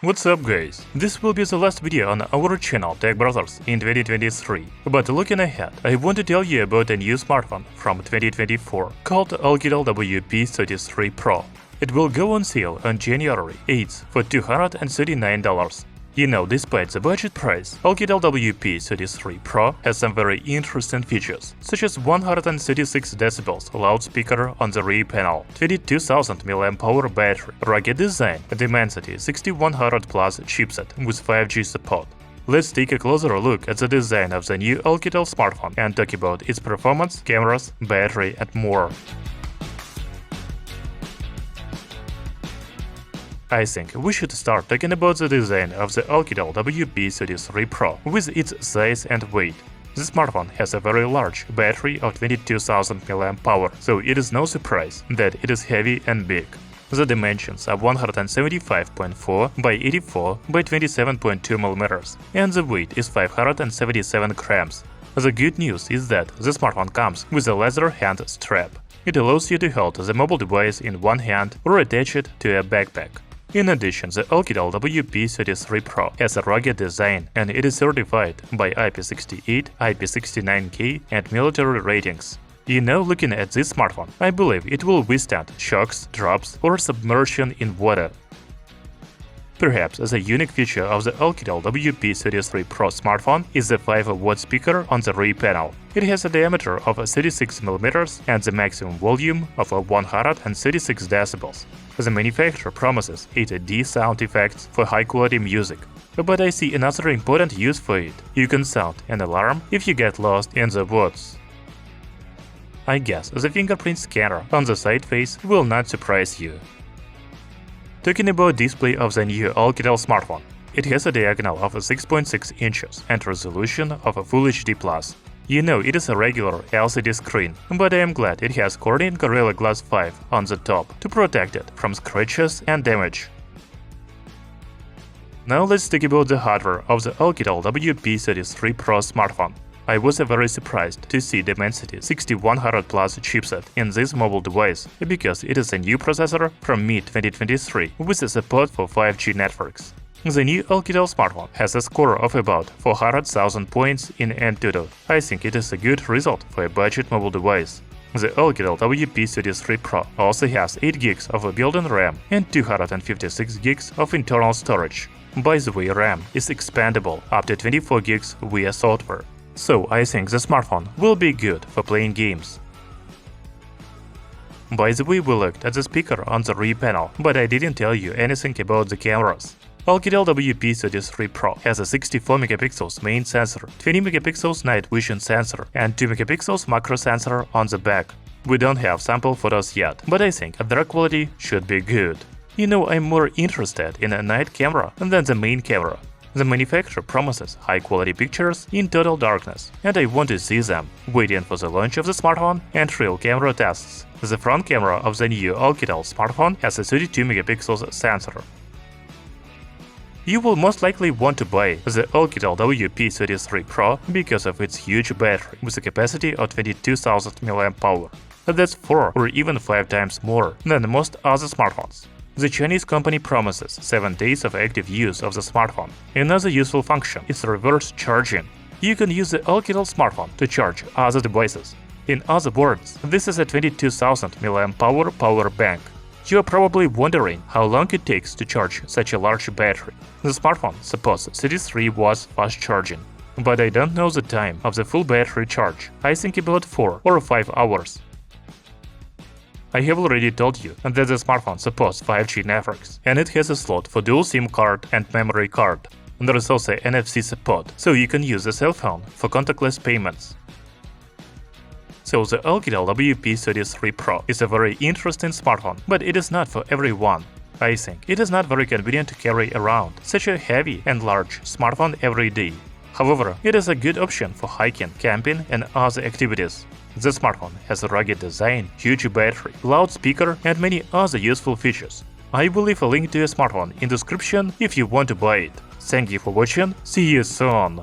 What's up guys, this will be the last video on our channel Tech Brothers in 2023, but looking ahead, I want to tell you about a new smartphone from 2024 called Oukitel WP33 Pro. It will go on sale on January 8th for $239. You know, despite the budget price, Oukitel WP33 Pro has some very interesting features, such as 136 decibels loudspeaker on the rear panel, 22,000 mAh battery, rugged design, a Dimensity 6100 Plus chipset with 5G support. Let's take a closer look at the design of the new Oukitel smartphone and talk about its performance, cameras, battery, and more. I think we should start talking about the design of the Oukitel WP33 Pro with its size and weight. The smartphone has a very large battery of 22,000 mAh, so it is no surprise that it is heavy and big. The dimensions are 175.4 by 84 by 27.2 mm, and the weight is 577 grams. The good news is that the smartphone comes with a leather hand strap. It allows you to hold the mobile device in one hand or attach it to a backpack. In addition, the Oukitel WP33 Pro has a rugged design and it is certified by IP68, IP69K and military ratings. You know, looking at this smartphone, I believe it will withstand shocks, drops or submersion in water. Perhaps the unique feature of the Oukitel WP33 Pro smartphone is the 5-watt speaker on the rear panel. It has a diameter of 36 mm and the maximum volume of 136 decibels. The manufacturer promises 8D sound effects for high-quality music. But I see another important use for it. You can sound an alarm if you get lost in the woods. I guess the fingerprint scanner on the side face will not surprise you. Talking about display of the new Oukitel smartphone, it has a diagonal of 6.6 inches and resolution of Full HD+. You know, it is a regular LCD screen, but I am glad it has Corning Gorilla Glass 5 on the top to protect it from scratches and damage. Now let's talk about the hardware of the Oukitel WP33 Pro smartphone. I was very surprised to see Dimensity 6100 Plus chipset in this mobile device because it is a new processor from mid-2023 with support for 5G networks. The new Oukitel smartphone has a score of about 400,000 points in Antutu. I think it is a good result for a budget mobile device. The Oukitel WP33 Pro also has 8 GB of built-in RAM and 256 GB of internal storage. By the way, RAM is expandable up to 24 GB via software. So I think the smartphone will be good for playing games. By the way, we looked at the speaker on the rear panel, but I didn't tell you anything about the cameras. Oukitel WP33 Pro has a 64 megapixels main sensor, 20 megapixels night vision sensor, and 2 megapixels macro sensor on the back. We don't have sample photos yet, but I think their quality should be good. You know, I'm more interested in a night camera than the main camera. The manufacturer promises high-quality pictures in total darkness, and I want to see them, waiting for the launch of the smartphone and real camera tests. The front camera of the new Oukitel smartphone has a 32 megapixels sensor. You will most likely want to buy the Oukitel WP33 Pro because of its huge battery with a capacity of 22,000 mAh. That's 4 or even 5 times more than most other smartphones. The Chinese company promises 7 days of active use of the smartphone. Another useful function is reverse charging. You can use the Oukitel smartphone to charge other devices. In other words, this is a 22,000 mAh power bank. You are probably wondering how long it takes to charge such a large battery. The smartphone supports 33 watts fast charging, but I don't know the time of the full battery charge. I think about 4 or 5 hours. I have already told you that the smartphone supports 5G networks, and it has a slot for dual SIM card and memory card. There is also NFC support, so you can use the cell phone for contactless payments. So the Oukitel WP33 Pro is a very interesting smartphone, but it is not for everyone. I think it is not very convenient to carry around such a heavy and large smartphone every day. However, it is a good option for hiking, camping and other activities. The smartphone has a rugged design, huge battery, loudspeaker and many other useful features. I will leave a link to a smartphone in the description if you want to buy it. Thank you for watching, see you soon!